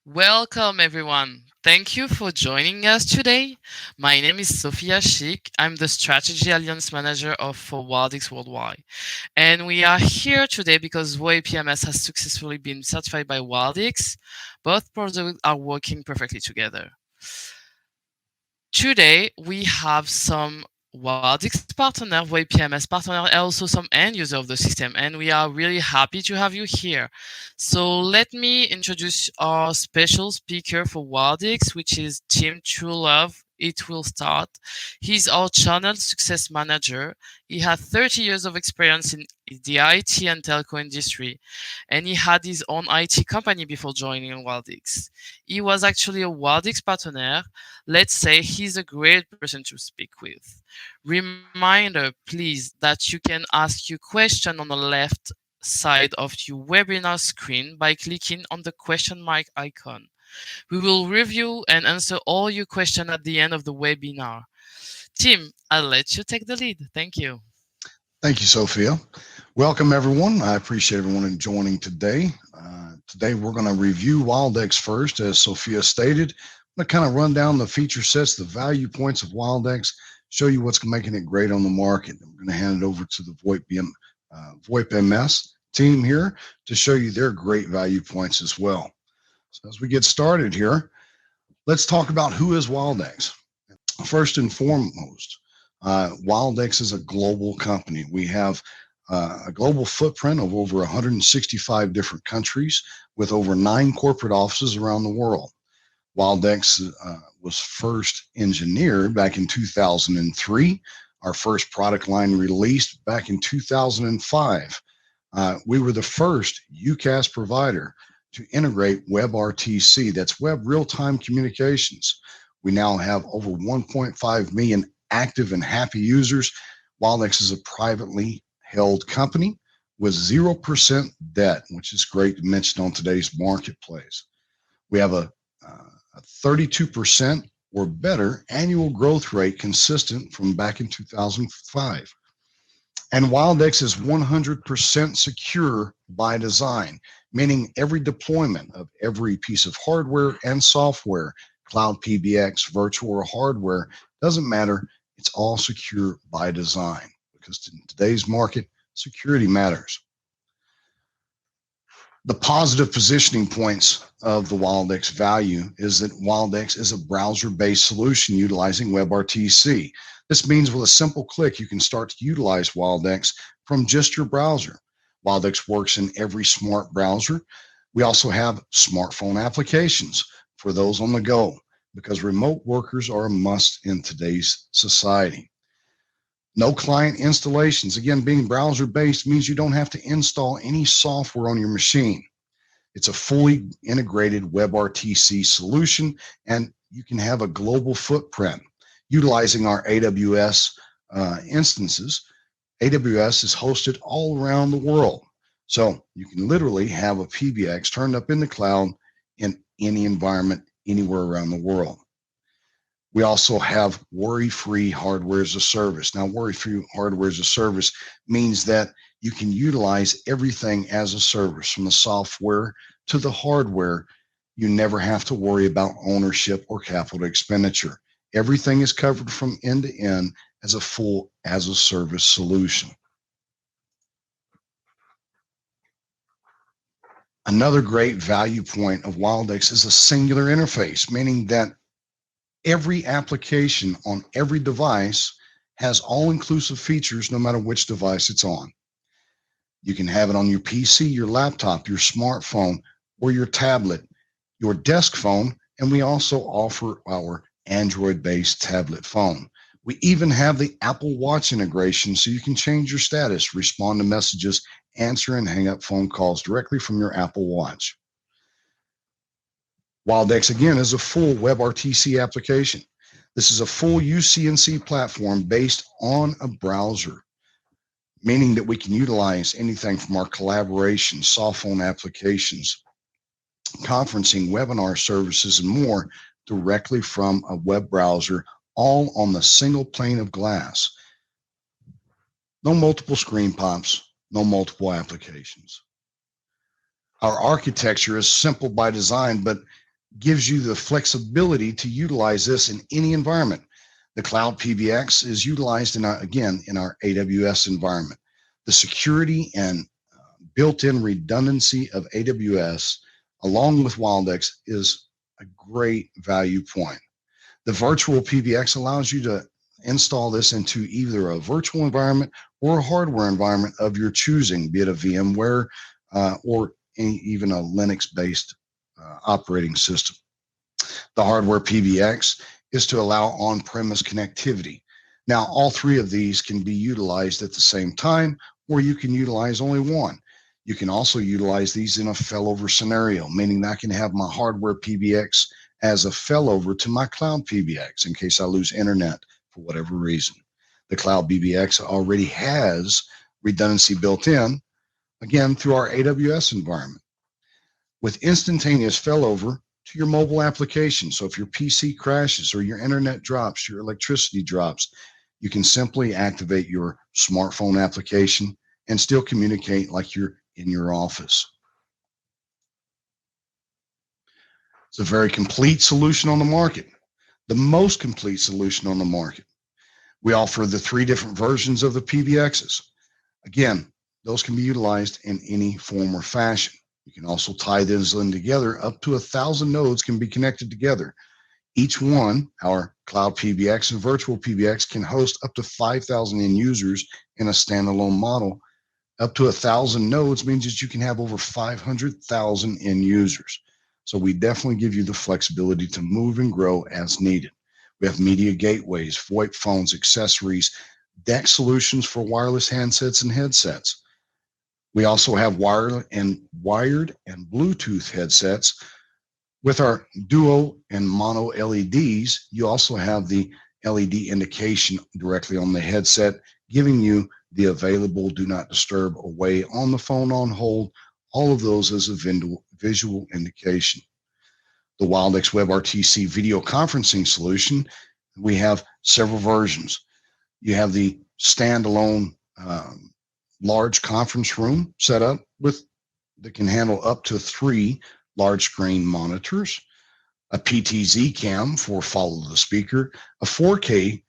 Welcome, everyone. Thank you for joining us today. My name is Sophia Schick. I'm the Strategy Alliance Manager for Wildix Worldwide. And we are here today because VoIPms has successfully been certified by Wildix. Both products are working perfectly together. Today, we have some Wildix partner, VoIPms partner, and also some end user of the system, and we are really happy to have you here. So let me introduce our special speaker for Wildix, which is Tim Truelove. It will start. He's our channel success manager. He has 30 years of experience in the IT and telco industry, and he had his own IT company before joining Wildix. He was actually a Wildix partner. Let's say he's a great person to speak with. Reminder, please, that you can ask your question on the left side of your webinar screen by clicking on the question mark icon. We will review and answer all your questions at the end of the webinar. Tim, I'll let you take the lead. Thank you. Thank you, Sophia. Welcome, everyone. I appreciate everyone joining today. Today, we're going to review Wildix first, as Sophia stated. I'm going to kind of run down the feature sets, the value points of Wildix, show you what's making it great on the market. I'm going to hand it over to the VoIPms team here to show you their great value points as well. So as we get started here, let's talk about who is Wildix. First and foremost, Wildix is a global company. We have a global footprint of over 165 different countries with over 9 corporate offices around the world. Wildix was first engineered back in 2003. Our first product line released back in 2005. We were the first UCaaS provider to integrate WebRTC, that's Web Real-Time Communications. We now have over 1.5 million active and happy users. Wildix is a privately held company with 0% debt, which is great to mention on today's marketplace. We have a 32% or better annual growth rate consistent from back in 2005. And Wildix is 100% secure by design, meaning every deployment of every piece of hardware and software, cloud PBX, virtual or hardware, doesn't matter. It's all secure by design because in today's market, security matters. The positive positioning points of the Wildix value is that Wildix is a browser-based solution utilizing WebRTC. This means with a simple click, you can start to utilize Wildix from just your browser. Wildix works in every smart browser. We also have smartphone applications for those on the go because remote workers are a must in today's society. No client installations. Again, being browser-based means you don't have to install any software on your machine. It's a fully integrated WebRTC solution, and you can have a global footprint utilizing our AWS instances. AWS is hosted all around the world. So you can literally have a PBX turned up in the cloud in any environment, anywhere around the world. We also have worry-free hardware as a service. Now, worry-free hardware as a service means that you can utilize everything as a service, from the software to the hardware. You never have to worry about ownership or capital expenditure. Everything is covered from end to end as a full as-a-service solution. Another great value point of Wildix is a singular interface, meaning that every application on every device has all-inclusive features no matter which device it's on. You can have it on your PC, your laptop, your smartphone, or your tablet, your desk phone, and we also offer our Android-based tablet phone. We even have the Apple Watch integration so you can change your status, respond to messages, answer and hang up phone calls directly from your Apple Watch. Wildix, again, is a full WebRTC application. This is a full UC&C platform based on a browser, meaning that we can utilize anything from our collaboration, soft phone applications, conferencing, webinar services, and more directly from a web browser, all on the single pane of glass. No multiple screen pops, no multiple applications. Our architecture is simple by design, but gives you the flexibility to utilize this in any environment. The cloud PBX is utilized in our AWS environment. The security and built-in redundancy of AWS, along with Wildix, is a great value point. The virtual PBX allows you to install this into either a virtual environment or a hardware environment of your choosing, be it a VMware or even a Linux-based operating system. The hardware PBX is to allow on-premise connectivity. Now, all three of these can be utilized at the same time, or you can utilize only one. You can also utilize these in a failover scenario, meaning that I can have my hardware PBX as a failover to my cloud PBX in case I lose internet for whatever reason. The cloud PBX already has redundancy built in, again, through our AWS environment, with instantaneous failover to your mobile application. So if your PC crashes or your internet drops, your electricity drops, you can simply activate your smartphone application and still communicate like you're in your office. It's a very complete solution on the market, the most complete solution on the market. We offer the 3 different versions of the PBXs. Again, those can be utilized in any form or fashion. You can also tie those in together. Up to 1,000 nodes can be connected together. Each one, our cloud PBX and virtual PBX, can host up to 5,000 end users in a standalone model. Up to 1,000 nodes means that you can have over 500,000 end users. So we definitely give you the flexibility to move and grow as needed. We have media gateways, VoIP phones, accessories, DEX solutions for wireless handsets and headsets. We also have wired and Bluetooth headsets. With our duo and mono LEDs, you also have the LED indication directly on the headset, giving you the available do not disturb away on the phone on hold, all of those as a visual indication. The Wildix WebRTC video conferencing solution, we have several versions. You have the standalone large conference room set up that can handle up to 3 large screen monitors, a PTZ cam for follow the speaker, a 4K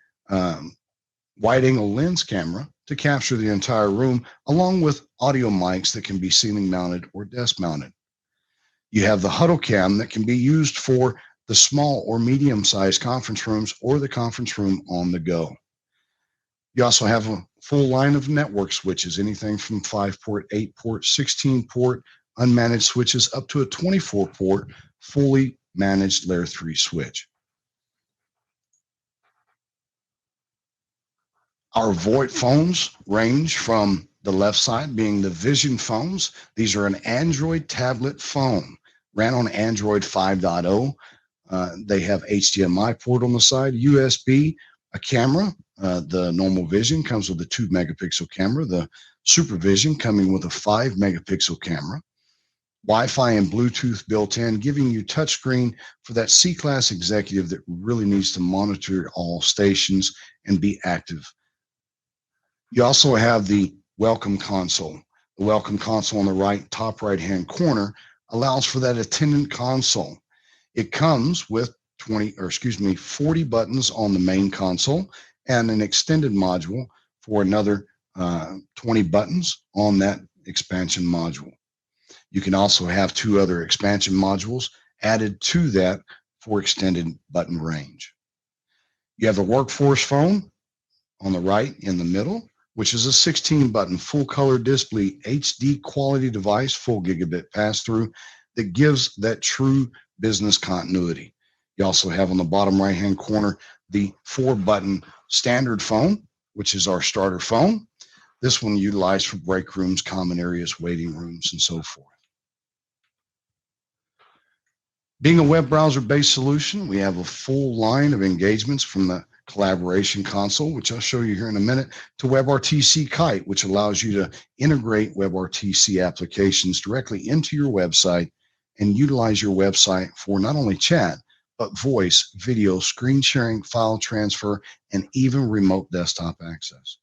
wide angle lens camera to capture the entire room, along with audio mics that can be ceiling mounted or desk mounted. You have the huddle cam that can be used for the small or medium sized conference rooms or the conference room on the go. You also have a full line of network switches, anything from 5-port, 8-port, 16-port, unmanaged switches up to a 24-port, fully managed layer 3 switch. Our VoIP phones range from the left side being the Vision phones. These are an Android tablet phone, ran on Android 5.0. They have HDMI port on the side, USB, a camera. The normal Vision comes with a 2 megapixel camera. The Super Vision coming with a 5 megapixel camera. Wi-Fi and Bluetooth built in, giving you touchscreen for that C-class executive that really needs to monitor all stations and be active. You also have the welcome console. The welcome console on the right, top right-hand corner allows for that attendant console. It comes with 40 buttons on the main console and an extended module for another 20 buttons on that expansion module. You can also have 2 other expansion modules added to that for extended button range. You have the workforce phone on the right in the middle, which is a 16-button full-color display HD quality device, full gigabit pass-through that gives that true business continuity. You also have on the bottom right-hand corner the 4-button standard phone, which is our starter phone. This one utilized for break rooms, common areas, waiting rooms, and so forth. Being a web browser-based solution, we have a full line of engagements from the collaboration console, which I'll show you here in a minute, to WebRTC Kite, which allows you to integrate WebRTC applications directly into your website and utilize your website for not only chat, but voice, video, screen sharing, file transfer, and even remote desktop access.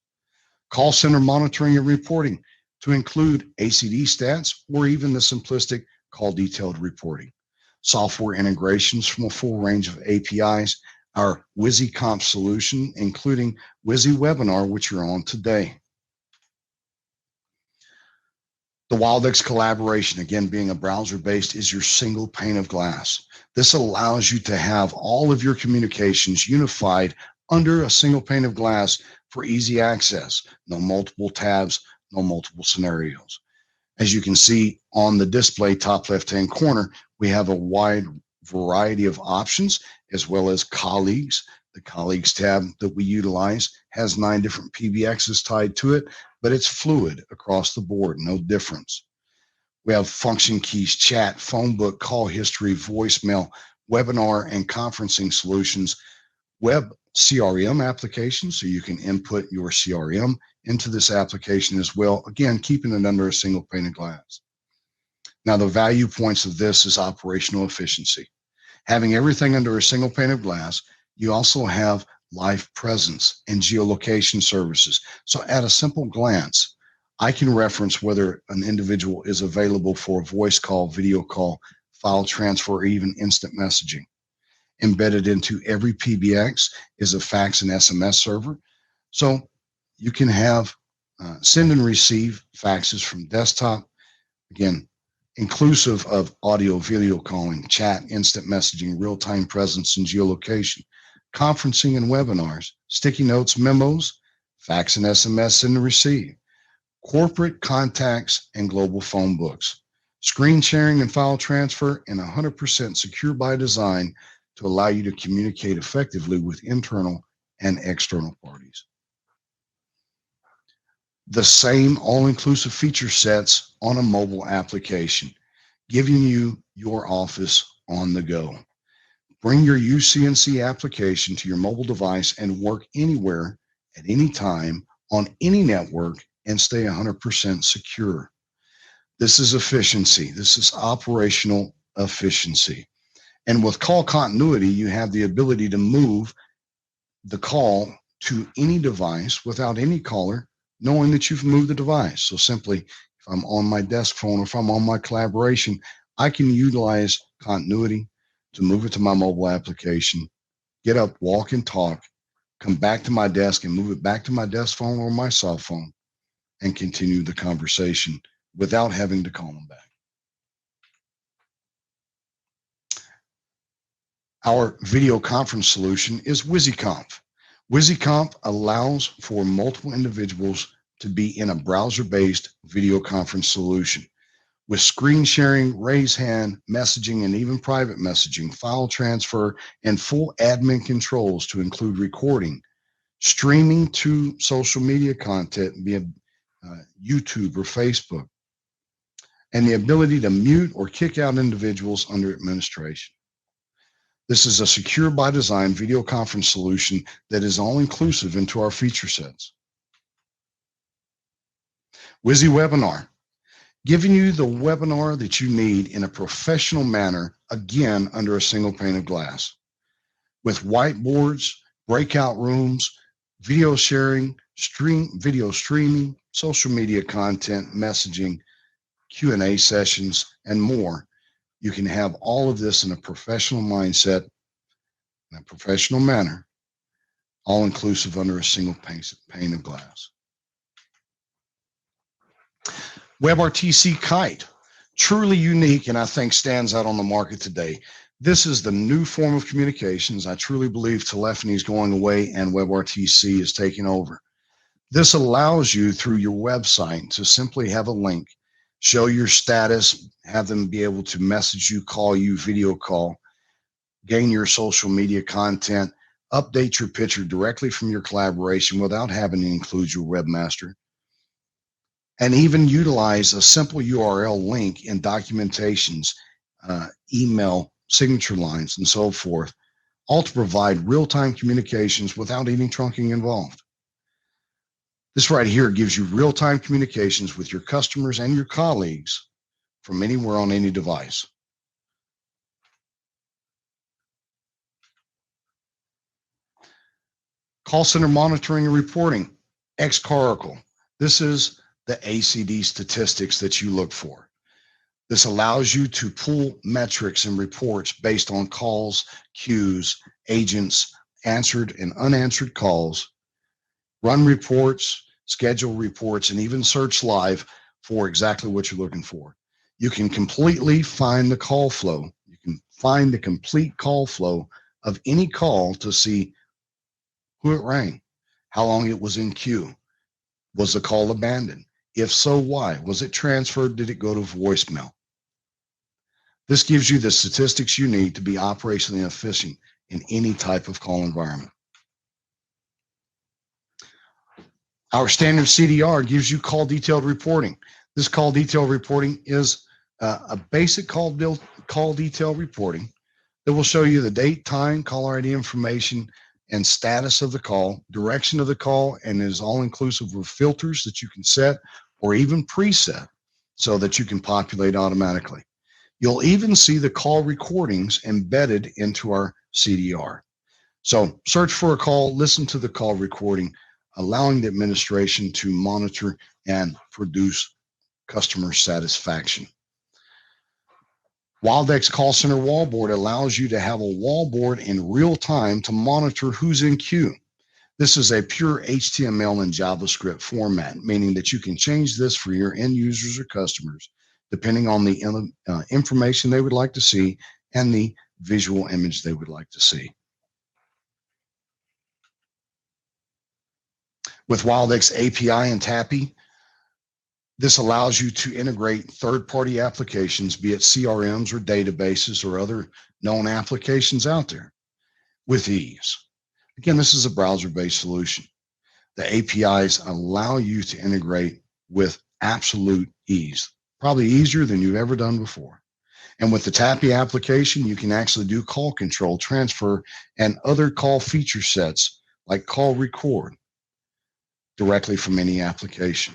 Call center monitoring and reporting to include ACD stats or even the simplistic call detailed reporting. software integrations from a full range of APIs, our WYSIComp solution, including Wiki Webinar, which you're on today. The Wildix collaboration, again, being a browser-based, is your single pane of glass. This allows you to have all of your communications unified under a single pane of glass for easy access. No multiple tabs, no multiple scenarios. As you can see on the display top left-hand corner, we have a wide variety of options, as well as colleagues. The colleagues tab that we utilize has 9 different PBXs tied to it, but it's fluid across the board, no difference. We have function keys, chat, phone book, call history, voicemail, webinar, and conferencing solutions, web CRM applications, so you can input your CRM into this application as well, again, keeping it under a single pane of glass. Now, the value points of this is operational efficiency. Having everything under a single pane of glass, you also have live presence and geolocation services. So at a simple glance, I can reference whether an individual is available for a voice call, video call, file transfer, or even instant messaging. Embedded into every PBX is a fax and SMS server. So you can have send and receive faxes from desktop, again, inclusive of audio, video calling, chat, instant messaging, real-time presence, and geolocation, conferencing and webinars, sticky notes, memos, fax and SMS send and receive, corporate contacts, and global phone books, screen sharing and file transfer, and 100% secure by design to allow you to communicate effectively with internal and external parties. The same all-inclusive feature sets on a mobile application, giving you your office on the go. Bring your UC&C application to your mobile device and work anywhere at any time on any network and stay 100% secure. This is efficiency. This is operational efficiency. And with call continuity, you have the ability to move the call to any device without any caller knowing that you've moved the device. So simply, if I'm on my desk phone or if I'm on my collaboration, I can utilize continuity to move it to my mobile application, get up, walk and talk, come back to my desk and move it back to my desk phone or my cell phone and continue the conversation without having to call them back. Our video conference solution is WYSIComp. WYSIComp allows for multiple individuals to be in a browser-based video conference solution with screen sharing, raise hand, messaging, and even private messaging, file transfer, and full admin controls to include recording, streaming to social media content via YouTube or Facebook, and the ability to mute or kick out individuals under administration. This is a secure by design video conference solution that is all inclusive into our feature sets. Wiki Webinar, giving you the webinar that you need in a professional manner, again, under a single pane of glass. With whiteboards, breakout rooms, video sharing, video streaming, social media content, messaging, Q&A sessions, and more. You can have all of this in a professional mindset, in a professional manner, all inclusive under a single pane of glass. WebRTC Kite, truly unique and I think stands out on the market today. This is the new form of communications. I truly believe telephony is going away and WebRTC is taking over. This allows you through your website to simply have a link, show your status, have them be able to message you, call you, video call, gain your social media content, update your picture directly from your collaboration without having to include your webmaster, and even utilize a simple URL link in documentations, email, signature lines, and so forth, all to provide real-time communications without any trunking involved. This right here gives you real-time communications with your customers and your colleagues from anywhere on any device. Call center monitoring and reporting, Xcaracle. This is the ACD statistics that you look for. This allows you to pull metrics and reports based on calls, queues, agents, answered and unanswered calls, run reports, schedule reports, and even search live for exactly what you're looking for. You can completely find the call flow. You can find the complete call flow of any call to see who it rang, how long it was in queue, was the call abandoned? If so, why? Was it transferred? Did it go to voicemail? This gives you the statistics you need to be operationally efficient in any type of call environment. Our standard CDR gives you call detailed reporting. This call detailed reporting is a basic call detail reporting that will show you the date, time, caller ID information, and status of the call, direction of the call, and is all inclusive of filters that you can set or even preset so that you can populate automatically. You'll even see the call recordings embedded into our CDR. So search for a call, listen to the call recording, allowing the administration to monitor and produce customer satisfaction. Wildix Call Center Wallboard allows you to have a wallboard in real time to monitor who's in queue. This is a pure HTML and JavaScript format, meaning that you can change this for your end users or customers, depending on the information they would like to see and the visual image they would like to see. With Wildix API and TAPI, this allows you to integrate third-party applications, be it CRMs or databases or other known applications out there with ease. Again, this is a browser-based solution. The APIs allow you to integrate with absolute ease, probably easier than you've ever done before. And with the TAPI application, you can actually do call control, transfer, and other call feature sets like call record directly from any application.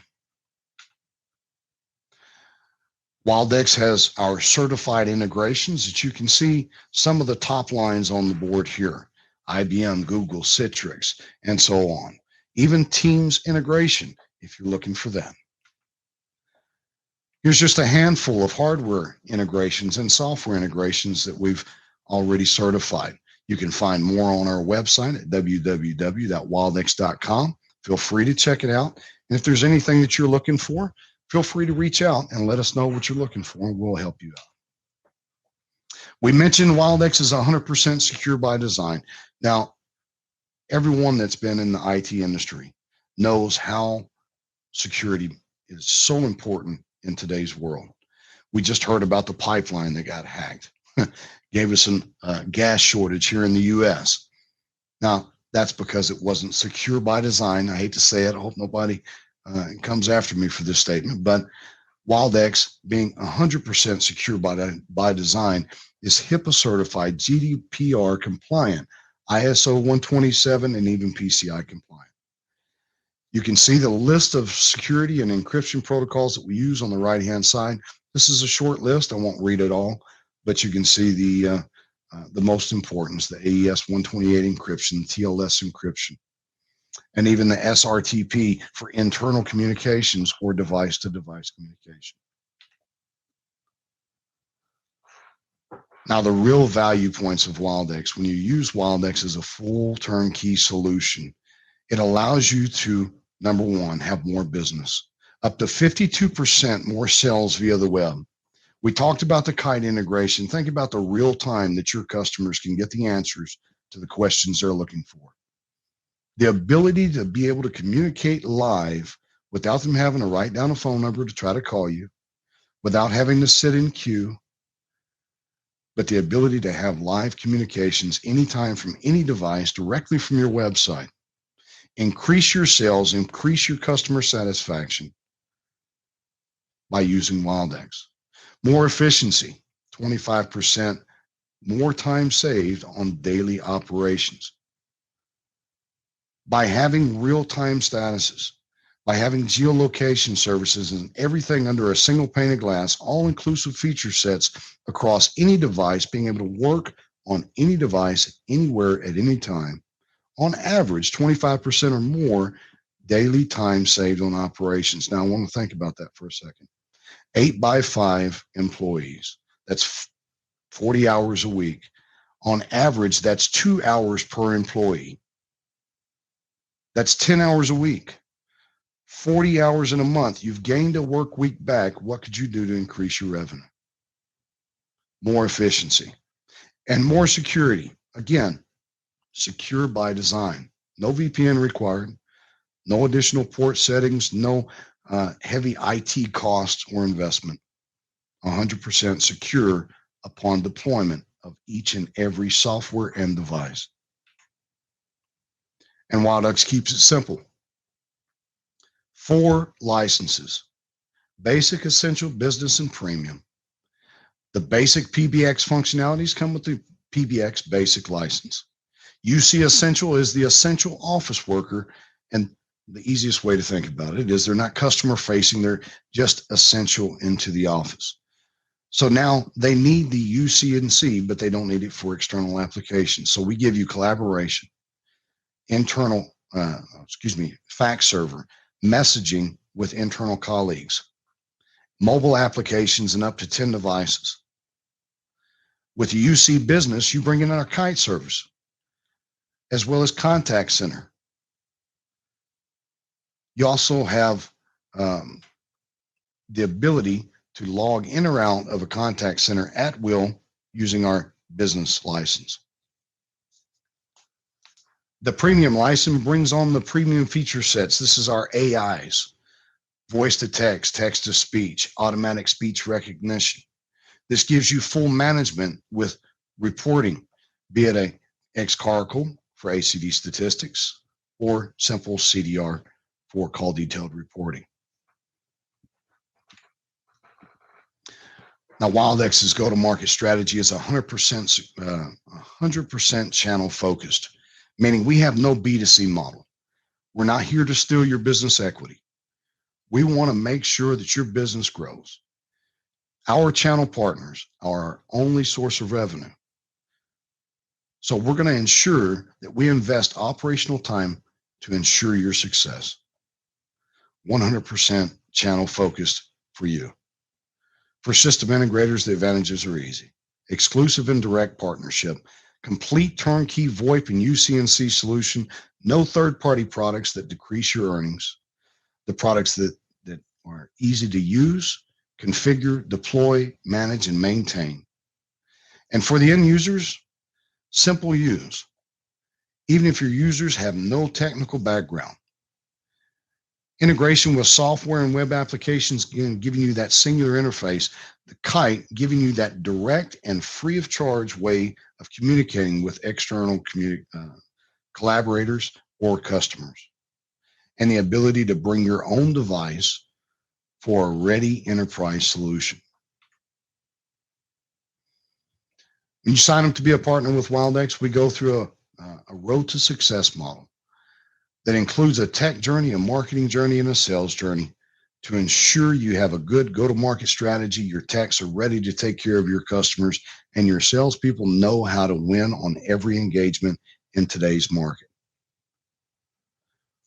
Wildix has our certified integrations that you can see some of the top lines on the board here. IBM, Google, Citrix, and so on. Even Teams integration, if you're looking for that. Here's just a handful of hardware integrations and software integrations that we've already certified. You can find more on our website at www.wildix.com. Feel free to check it out. And if there's anything that you're looking for, feel free to reach out and let us know what you're looking for, and we'll help you out. We mentioned Wildix is 100% secure by design. Now, everyone that's been in the IT industry knows how security is so important in today's world. We just heard about the pipeline that got hacked. Gave us a gas shortage here in the US. Now, that's because it wasn't secure by design. I hate to say it. I hope nobody comes after me for this statement, but Wildix, being 100% secure by design, is HIPAA certified, GDPR compliant, ISO 127, and even PCI compliant. You can see the list of security and encryption protocols that we use on the right-hand side. This is a short list. I won't read it all, but you can see the most important, the AES 128 encryption, TLS encryption, and even the SRTP for internal communications or device-to-device communication. Now, the real value points of Wildix, when you use Wildix as a full turnkey solution, it allows you to, number one, have more business, up to 52% more sales via the web. We talked about the kite integration. Think about the real time that your customers can get the answers to the questions they're looking for. The ability to be able to communicate live without them having to write down a phone number to try to call you, without having to sit in queue, but the ability to have live communications anytime from any device directly from your website. Increase your sales, increase your customer satisfaction by using Wildix. More efficiency, 25% more time saved on daily operations. By having real-time statuses, by having geolocation services and everything under a single pane of glass, all-inclusive feature sets across any device, being able to work on any device, anywhere, at any time. On average, 25% or more daily time saved on operations. Now, I want to think about that for a second. 8x5 employees. That's 40 hours a week. On average, that's 2 hours per employee. That's 10 hours a week. 40 hours in a month. You've gained a work week back. What could you do to increase your revenue? More efficiency and more security. Again, secure by design. No VPN required. No additional port settings. No heavy IT costs or investment. 100% secure upon deployment of each and every software and device. And Wildix keeps it simple. 4 licenses: basic, essential, business, and premium. The basic PBX functionalities come with the PBX basic license. UC Essential is the essential office worker, and the easiest way to think about it is they're not customer facing, they're just essential into the office. So now they need the UC&C, but they don't need it for external applications. So we give you collaboration, internal, fax server, messaging with internal colleagues, mobile applications, and up to 10 devices. With the UC business, you bring in our kite service, as well as contact center. You also have the ability to log in or out of a contact center at will using our business license. The premium license brings on the premium feature sets. This is our AIs, voice to text, text to speech, automatic speech recognition. This gives you full management with reporting, be it a XCarcle for ACD statistics or simple CDR for call detailed reporting. Now, Wildix's go-to-market strategy is 100% channel focused, meaning we have no B2C model. We're not here to steal your business equity. We want to make sure that your business grows. Our channel partners are our only source of revenue. So we're going to ensure that we invest operational time to ensure your success. 100% channel focused for you. For system integrators, the advantages are easy. Exclusive and direct partnership, complete turnkey VoIP and UC&C solution, no third-party products that decrease your earnings, the products that are easy to use, configure, deploy, manage, and maintain. And for the end users, simple use. Even if your users have no technical background. Integration with software and web applications, again, giving you that singular interface. The kite giving you that direct and free of charge way of communicating with external collaborators or customers. And the ability to bring your own device for a ready enterprise solution. When you sign up to be a partner with Wildix, we go through a road to success model that includes a tech journey, a marketing journey, and a sales journey to ensure you have a good go-to-market strategy, your techs are ready to take care of your customers, and your salespeople know how to win on every engagement in today's market.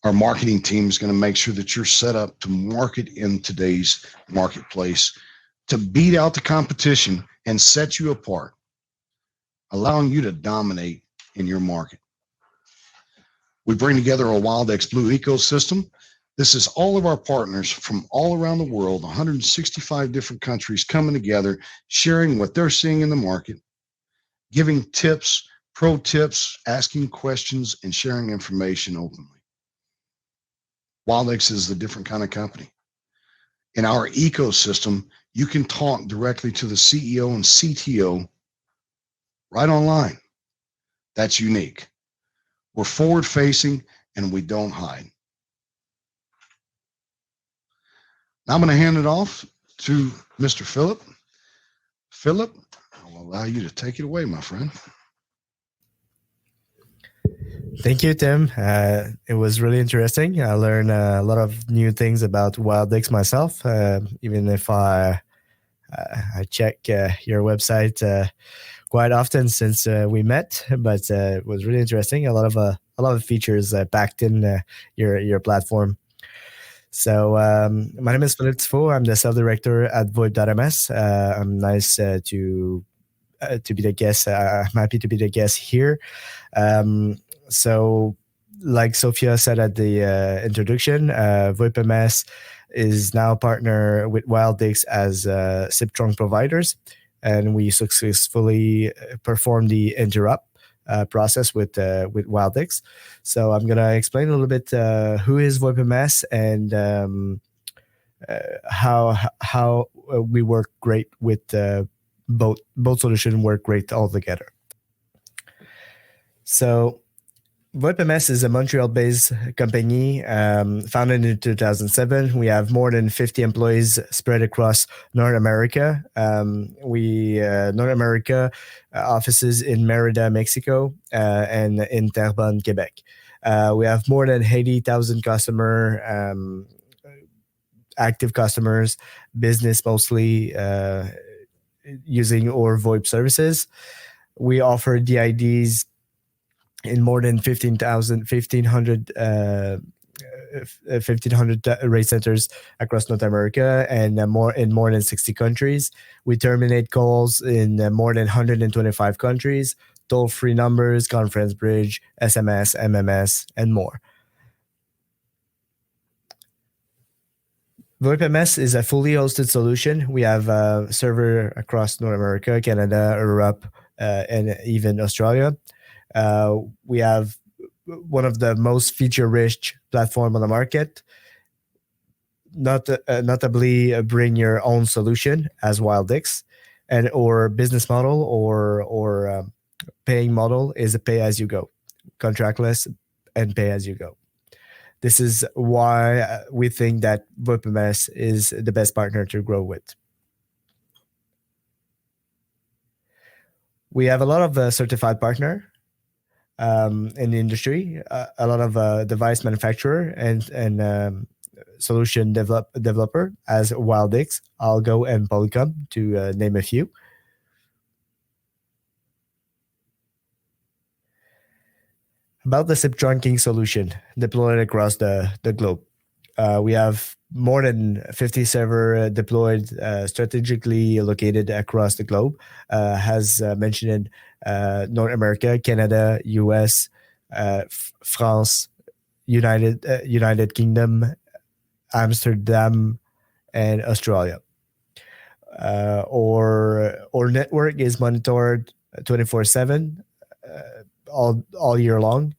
Our marketing team is going to make sure that you're set up to market in today's marketplace to beat out the competition and set you apart, allowing you to dominate in your market. We bring together a Wildix Blue ecosystem. This is all of our partners from all around the world, 165 different countries coming together, sharing what they're seeing in the market, giving tips, pro tips, asking questions, and sharing information openly. Wildix is a different kind of company. In our ecosystem, you can talk directly to the CEO and CTO right online. That's unique. We're forward facing and we don't hide. Now I'm going to hand it off to Mr. Philip. Philip, I'll allow you to take it away, my friend. Thank you, Tim. It was really interesting. I learned a lot of new things about Wildix myself, even if I check your website quite often since we met. But it was really interesting. A lot of features packed in your platform. So my name is Philippe Thiffeault. I'm the sales director at VoIP.ms. I'm nice to be the guest. I'm happy to be the guest here. So, like Sophia said at the introduction, VoIPms is now partner with Wildix as SIP trunk providers, and we successfully performed the interrupt process with Wildix. So I'm gonna explain a little bit who is VoIPms and how we work great with both solutions work great all together. So VoIPms is a Montreal-based company founded in 2007. We have more than 50 employees spread across North America. North America offices in Merida, Mexico, and in Terrebonne, Quebec. We have more than 80,000 active customers, business mostly using our VoIP services. We offer DIDs in more than 1,500 rate centers across North America and more than 60 countries. We terminate calls in more than 125 countries, toll-free numbers, conference bridge, SMS, MMS, and more. VoIPms is a fully hosted solution. We have a server across North America, Canada, Europe, and even Australia. We have one of the most feature-rich platform on the market. Notably, bring your own solution as Wildix, and or business model or paying model is a pay-as-you-go, contractless and pay-as-you-go. This is why we think that VoIPms is the best partner to grow with. We have a lot of certified partner in the industry, a lot of device manufacturer and solution developer as Wildix, Algo, and Polycom, to name a few. About the SIP trunking solution deployed across the globe. We have more than 50 server deployed, strategically located across the globe, as mentioned in North America, Canada, US, France, United Kingdom, Amsterdam, and Australia. Our network is monitored 24/7, all year long,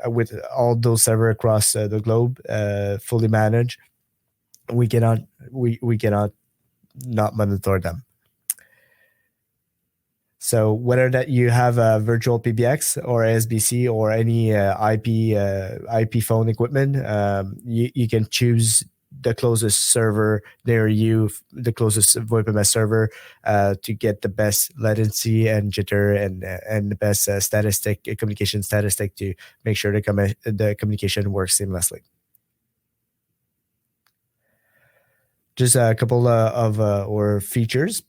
with all those servers across the globe, fully managed. We cannot not monitor them. So whether that you have a virtual PBX or SBC or any IP phone equipment, you can choose the closest server near you, the closest VoIPms server, to get the best latency and jitter and the best communication statistic to make sure the communication works seamlessly. Just a couple of our features.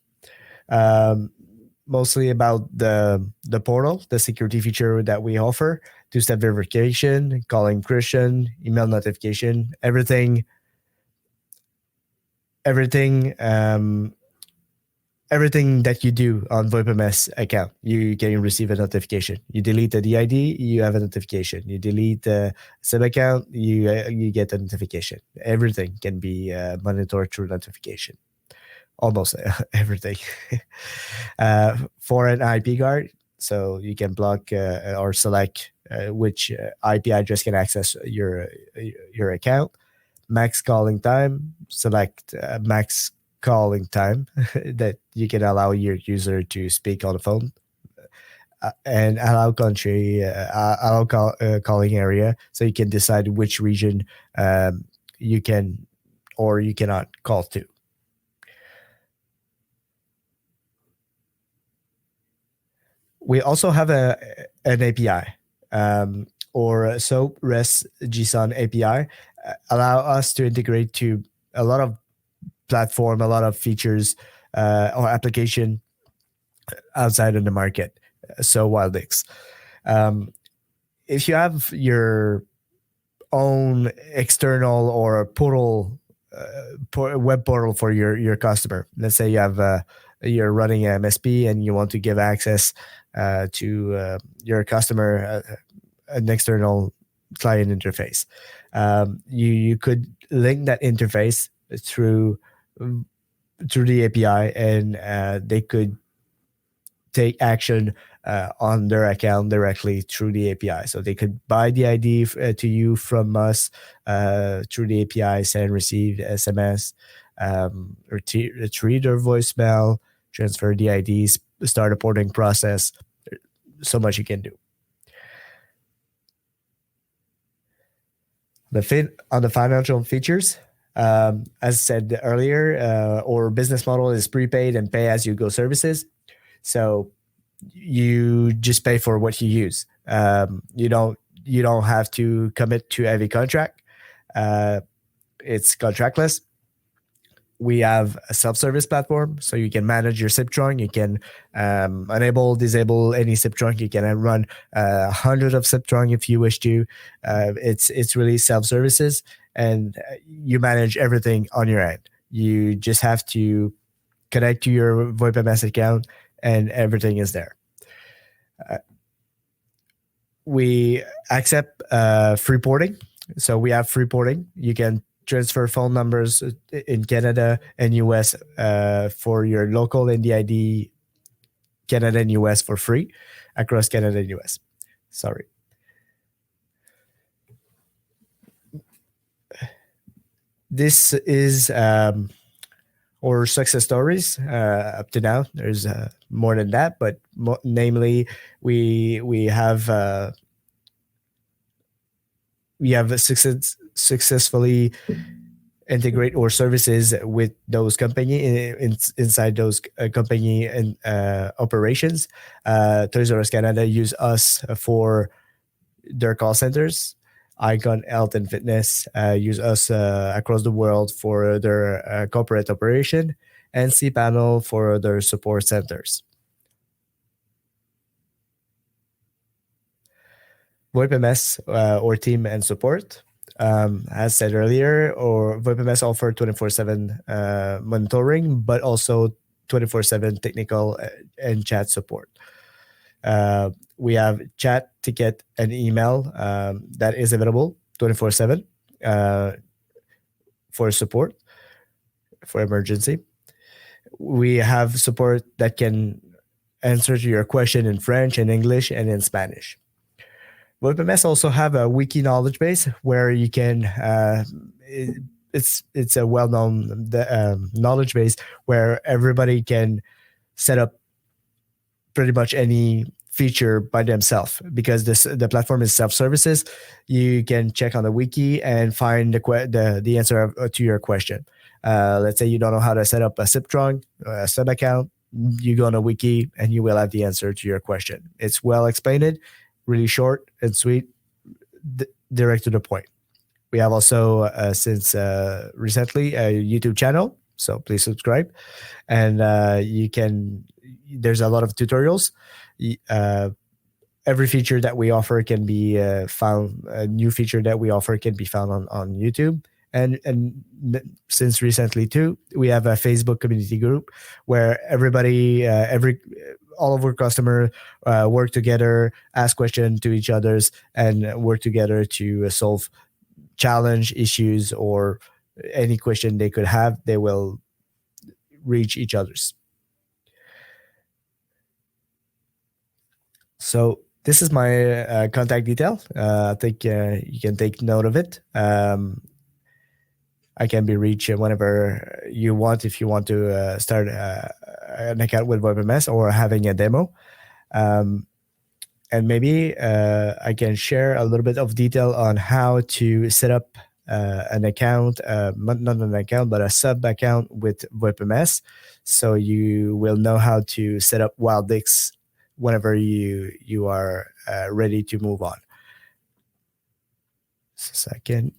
Mostly about the portal, the security feature that we offer, two-step verification, call encryption, email notification, everything that you do on VoIPms account, you can receive a notification. You delete the DID, you have a notification. You delete the SIM account, you get a notification. Everything can be monitored through notification. Almost everything. For an IP guard, so you can block or select which IP address can access your account. Max calling time, select max calling time that you can allow your user to speak on the phone, and allow country, calling area, so you can decide which region you can or you cannot call to. We also have an API, or SOAP REST JSON API, allow us to integrate to a lot of platform, a lot of features or application outside of the market. So Wildix, if you have your own external or a portal, web portal for your customer. Let's say you have you're running an MSP and you want to give access to your customer an external client interface. You could link that interface through the API, and they could take action on their account directly through the API. So they could buy the ID to you from us through the API, send, receive SMS, retrieve their voicemail, transfer the IDs, start a porting process. So much you can do. On the financial features, as said earlier, our business model is prepaid and pay-as-you-go services. So you just pay for what you use. You don't have to commit to every contract. It's contractless. We have a self-service platform, so you can manage your SIP trunk. You can enable, disable any SIP trunk. You can run 100 of SIP trunk if you wish to. It's really self-services, and you manage everything on your end. You just have to connect to your VoIPms account, and everything is there. We accept free porting. So we have free porting. You can transfer phone numbers in Canada and US for your local NDID, Canada and US for free across Canada and US. Sorry. This is or success stories up to now. There's more than that, but namely, we have successfully integrate our services with those company inside those company and operations. Toys R Us Canada use us for their call centers. Icon Health and Fitness use us across the world for their corporate operation, and cPanel for their support centers. VoIPms or team and support. As said earlier, or VoIPms offer 24/7 monitoring, but also 24/7 technical and chat support. We have chat, ticket, and email that is available 24/7 for support for emergency. We have support that can answer to your question in French, in English, and in Spanish. VoIPms also have a Wiki knowledge base where you can. It's a well-known knowledge base where everybody can set up pretty much any feature by themselves, because the platform is self-services. You can check on the wiki and find the answer to your question. Let's say you don't know how to set up a SIP trunk, a sub account. You go on a wiki and you will have the answer to your question. It's well explained, really short and sweet, direct to the point. We have also since recently a YouTube channel, so please subscribe. And there's a lot of tutorials. Every feature that we offer can be found. A new feature that we offer can be found on YouTube. And since recently too, we have a Facebook community group where everybody, all of our customers work together, ask questions to each others, and work together to solve challenge issues or any question they could have. They will reach each other's. So this is my contact detail. I think you can take note of it. I can be reached whenever you want, if you want to start an account with VoIPms or having a demo. And maybe I can share a little bit of detail on how to set up an account, not an account, but a sub account with VoIPms. So you will know how to set up Wildix whenever you are ready to move on. Just a second.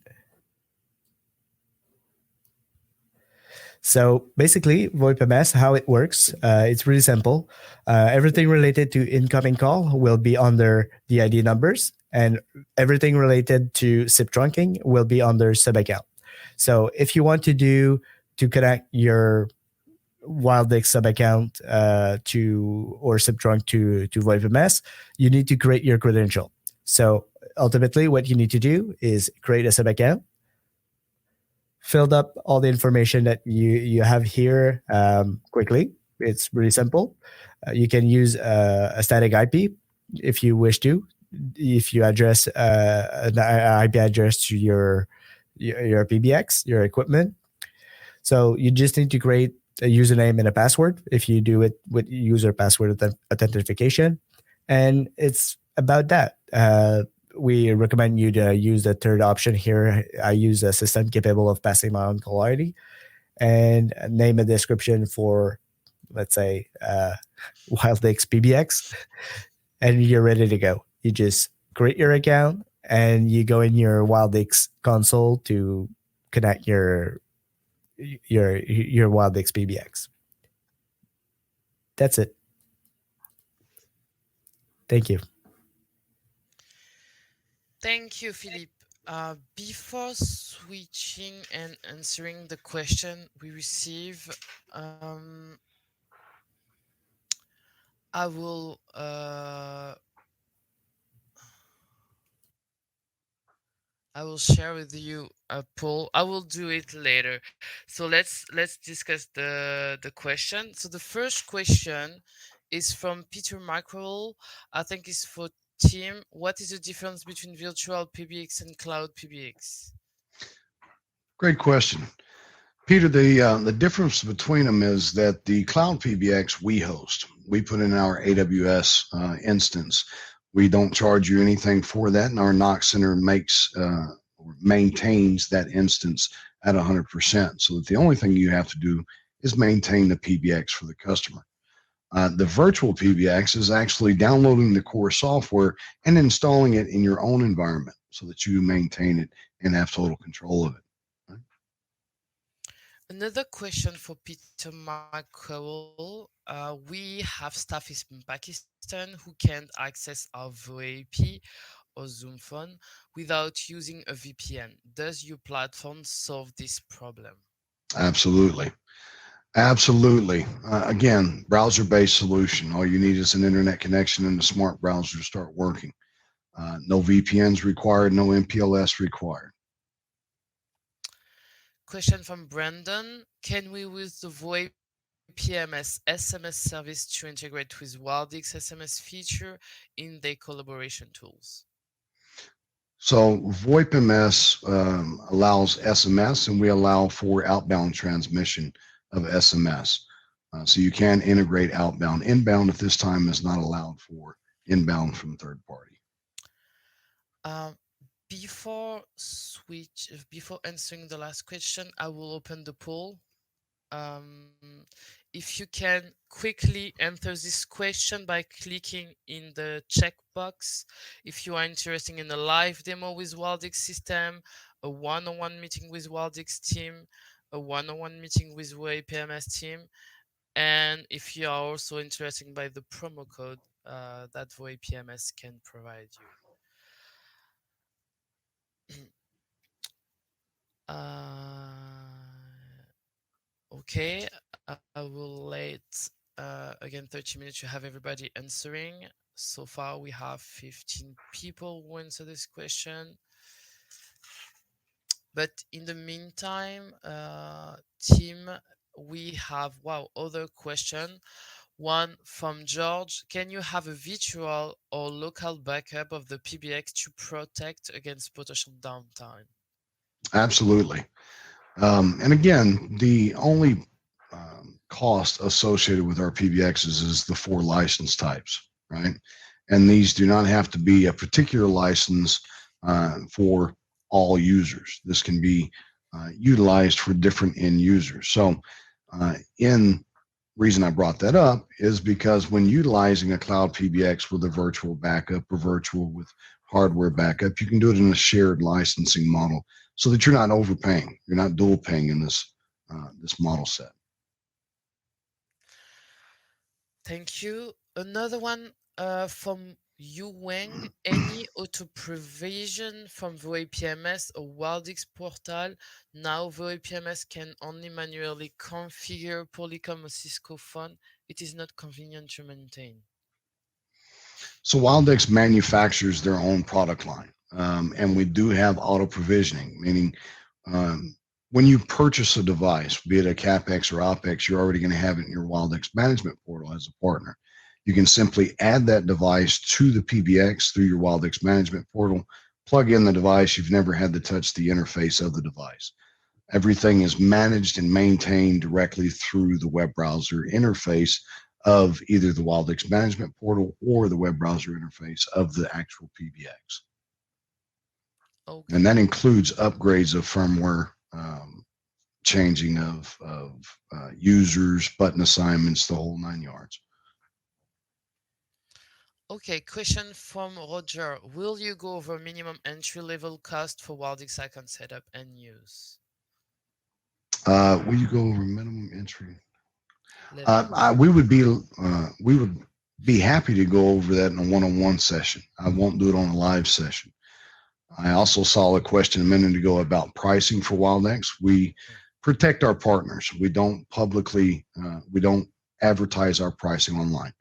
So basically, VoIPms, how it works, it's really simple. Everything related to incoming call will be under the ID numbers, and everything related to SIP trunking will be under sub account. So if you want to connect your Wildix sub account to or SIP trunk to VoIPms, you need to create your credential. So ultimately, what you need to do is create a sub account, filled up all the information that you have here quickly. It's really simple. You can use a static IP if you wish to. If you address an IP address to your PBX, your equipment, so you just need to create a username and a password if you do it with user password authentication, and it's about that. We recommend you to use the third option here. I use a system capable of passing my own call ID and name a description for, let's say, Wildix PBX, and you're ready to go. You just create your account and you go in your Wildix console to connect your Wildix PBX. That's it. Thank you. Thank you, Philippe. Before switching and answering the question we receive, I will share with you a poll. I will do it later. So let's discuss the question. So the first question is from Peter Mackerel. I think it's for Tim. What is the difference between virtual PBX and cloud PBX? Great question. Peter, the difference between them is that the cloud PBX we host. We put in our AWS instance. We don't charge you anything for that, and our NOC Center makes or maintains that instance at 100%. So that the only thing you have to do is maintain the PBX for the customer. The virtual PBX is actually downloading the core software and installing it in your own environment so that you maintain it and have total control of it. Another question for Peter Mackerel. We have staff in Pakistan who can't access our VoIP or Zoom phone without using a VPN. Does your platform solve this problem? Absolutely. Absolutely. Again, browser-based solution. All you need is an internet connection and a smart browser to start working. No VPNs required, no MPLS required. Question from Brandon. Can we use the VoIPms SMS service to integrate with Wildix SMS feature in their collaboration tools? So VoIPms allows SMS, and we allow for outbound transmission of SMS. So you can integrate outbound. Inbound at this time is not allowed for inbound from third party. Before answering the last question, I will open the poll. If you can quickly answer this question by clicking in the checkbox. If you are interested in a live demo with Wildix system, a one-on-one meeting with Wildix team, a one-on-one meeting with VoIPms team, and if you are also interested by the promo code that VoIPms can provide you. Okay, I will let again 30 minutes to have everybody answering. So far we have 15 people who answer this question. But in the meantime, Tim, we have other question. One from George. Can you have a virtual or local backup of the PBX to protect against potential downtime? Absolutely. And again, the only cost associated with our PBXs is the 4 license types, right? And these do not have to be a particular license for all users. This can be utilized for different end users. So in reason I brought that up is because when utilizing a cloud PBX with a virtual backup or virtual with hardware backup, you can do it in a shared licensing model so that you're not overpaying. You're not dual paying in this this model set. Thank you. Another one from Yu Wang. Any auto provision from VoIPms or Wildix portal? Now VoIPms can only manually configure Polycom or Cisco phone. It is not convenient to maintain. So Wildix manufactures their own product line, and we do have auto provisioning, meaning when you purchase a device, be it a CapEx or OpEx, you're already going to have it in your Wildix management portal as a partner. You can simply add that device to the PBX through your Wildix management portal, plug in the device. You've never had to touch the interface of the device. Everything is managed and maintained directly through the web browser interface of either the Wildix management portal or the web browser interface of the actual PBX. Okay. And that includes upgrades of firmware, changing of users, button assignments, the whole 9 yards. Okay, question from Roger. Will you go over minimum entry-level cost for Wildix account setup and use? Will you go over minimum entry? We would be happy to go over that in a one-on-one session. I won't do it on a live session. I also saw a question a minute ago about pricing for Wildix. We protect our partners. We don't publicly, we don't advertise our pricing online.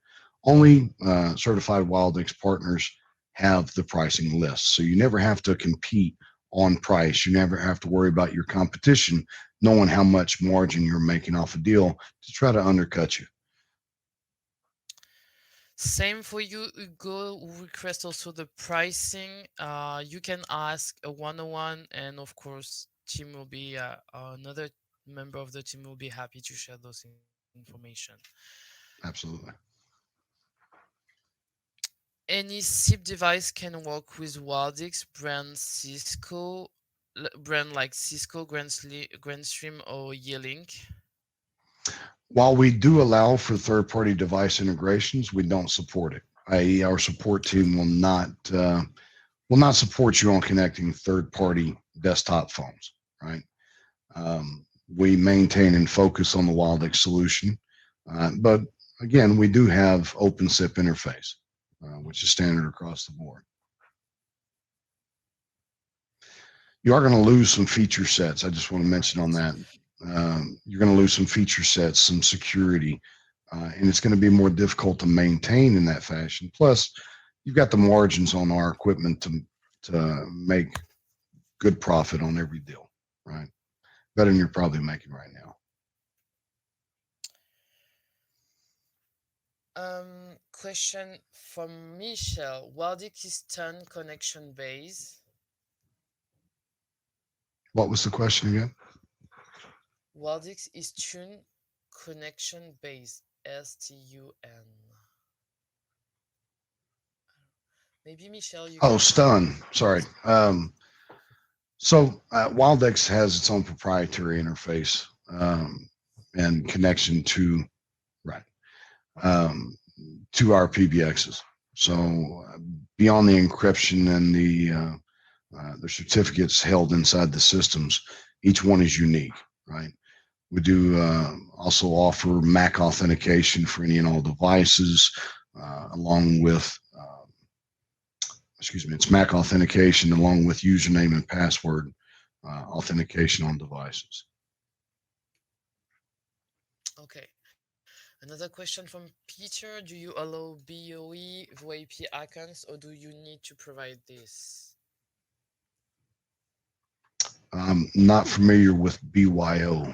Only certified Wildix partners have the pricing list. So you never have to compete on price. You never have to worry about your competition knowing how much margin you're making off a deal to try to undercut you. Same for you, Hugo. Request also the pricing. You can ask a one-on-one, and of course, Tim will be another member of the team will be happy to share those information. Absolutely. Any SIP device can work with Wildix brand like Cisco, Grandstream, or Yealink. While we do allow for third-party device integrations, we don't support it. I.e., our support team will not support you on connecting third-party desktop phones. Right? We maintain and focus on the Wildix solution, but again, we do have open SIP interface, which is standard across the board. You are going to lose some feature sets. I just want to mention on that. You're going to lose some feature sets, some security, and it's going to be more difficult to maintain in that fashion. Plus, you've got the margins on our equipment to make good profit on every deal, right? Better than you're probably making right now. Question from Michelle. Wildix is TON connection base. What was the question again? Wildix is TUN connection base. STUN. Maybe Michelle, you. Oh, stun. Sorry. So Wildix has its own proprietary interface and connection to to our PBXs. So beyond the encryption and the certificates held inside the systems, each one is unique, right? We do also offer MAC authentication for any and all devices, along with, it's MAC authentication along with username and password authentication on devices. Okay. Another question from Peter. Do you allow BOE VoIP accounts, or do you need to provide this? I'm not familiar with BYO.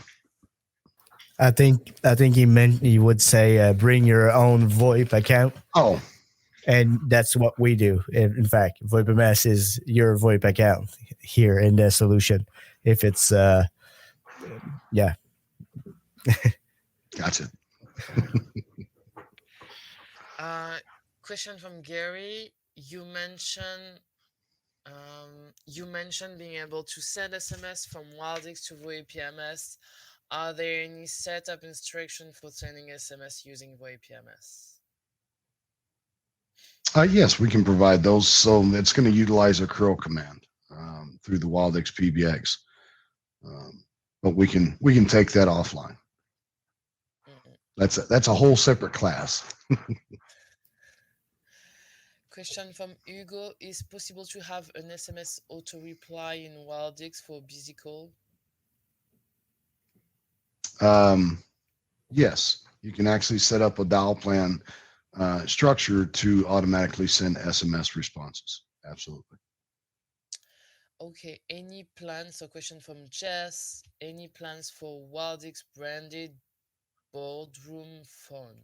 I think he meant he would say bring your own VoIP account. Oh, and that's what we do. In fact, VoIPms is your VoIP account here in the solution. If it's yeah. Gotcha. Question from Gary. You mentioned being able to send SMS from Wildix to VoIPms. Are there any setup instructions for sending SMS using VoIPms? Yes, we can provide those. So it's going to utilize a curl command through the Wildix PBX. but we can take that offline. Mm-mm. That's a whole separate class. Question from Hugo. Is possible to have an SMS auto reply in Wildix for busy call? Um, yes, you can actually set up a dial plan structure to automatically send SMS responses. Absolutely. Okay, any plans? So question from Jess. Any plans for Wildix branded boardroom phone?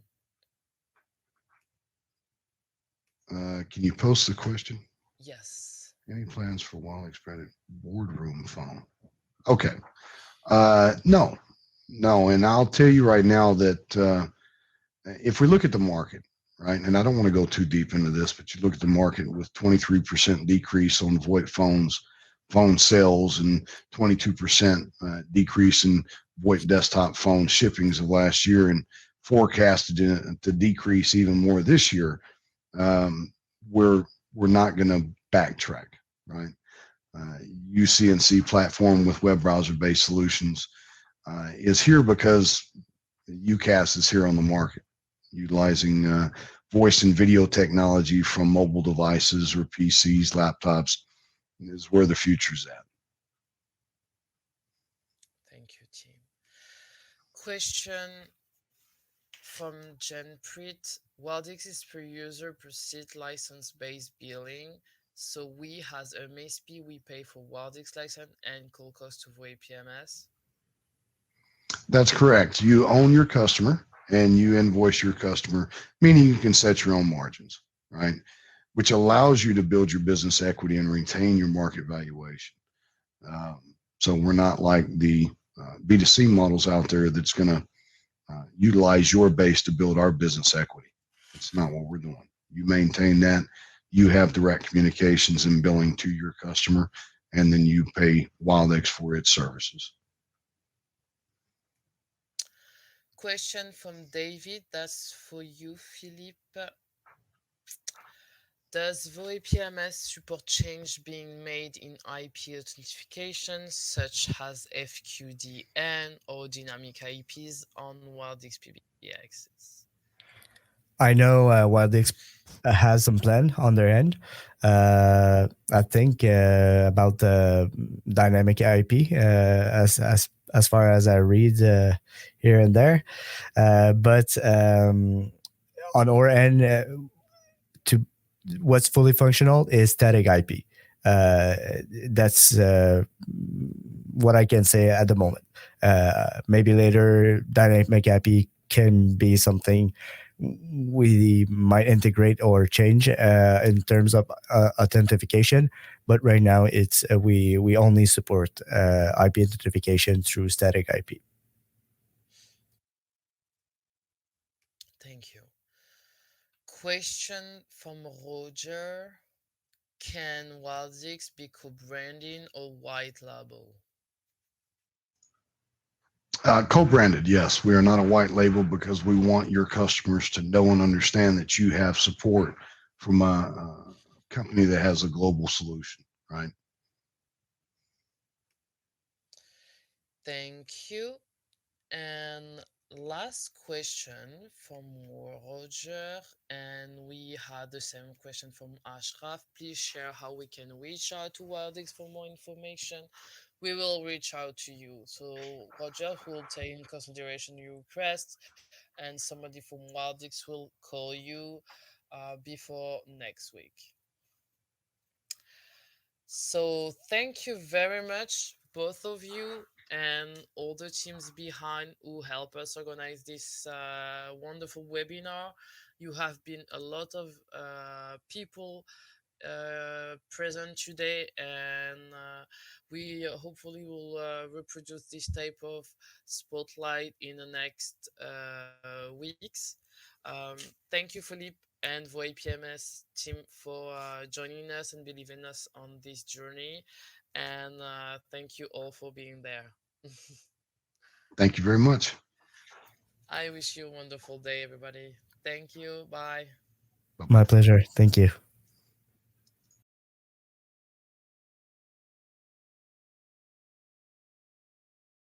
Can you post the question? Yes. Any plans for Wildix branded boardroom phone? Okay. No, no, and I'll tell you right now that if we look at the market, right, and I don't want to go too deep into this, but you look at the market with 23% decrease on VoIP phones, phone sales, and 22% decrease in VoIP desktop phone shippings of last year, and forecasted to decrease even more this year. Um, we're we're not going to backtrack, right? UCNC platform with web browser based solutions is here because UCAS is here on the market, utilizing voice and video technology from mobile devices or PCs, laptops, is where the future's at. Thank you, team. Question from Genpreet. Wildix is per user per seat license based billing. So we as MSP we pay for Wildix license and call cost to VoIPms. That's correct. You own your customer and you invoice your customer, meaning you can set your own margins, right? Which allows you to build your business equity and retain your market valuation. So we're not like the B2C models out there that's going to utilize your base to build our business equity. It's not what we're doing. You maintain that. You have direct communications and billing to your customer, and then you pay Wildix for its services. Question from David. That's for you, Philippe. Does VoIPms support change being made in IP authentication, such as FQDN or dynamic IPs on Wildix PBXs? I know Wildix has some plan on their end. I think about the dynamic IP as far as I read here and there, but on our end, to what's fully functional is static IP. That's what I can say at the moment. Maybe later, dynamic IP can be something we might integrate or change in terms of authentication. But right now, it's we only support IP identification through static IP. Thank you. Question from Roger. Can Wildix be co-branding or white label? Co-branded, yes. We are not a white label because we want your customers to know and understand that you have support from a company that has a global solution, right? Thank you. And last question from Roger, and we had the same question from Ashraf. Please share how we can reach out to Wildix for more information. We will reach out to you. So Roger will take in consideration your request, and somebody from Wildix will call you before next week. So thank you very much, both of you, and all the teams behind who help us organize this wonderful webinar. You have been a lot of people present today, and we hopefully will reproduce this type of spotlight in the next weeks. Thank you, Philippe and VoIPms team, for joining us and believing us on this journey. And thank you all for being there. Thank you very much. I wish you a wonderful day, everybody. Thank you. Bye. My Bye-bye. pleasure. Thank you.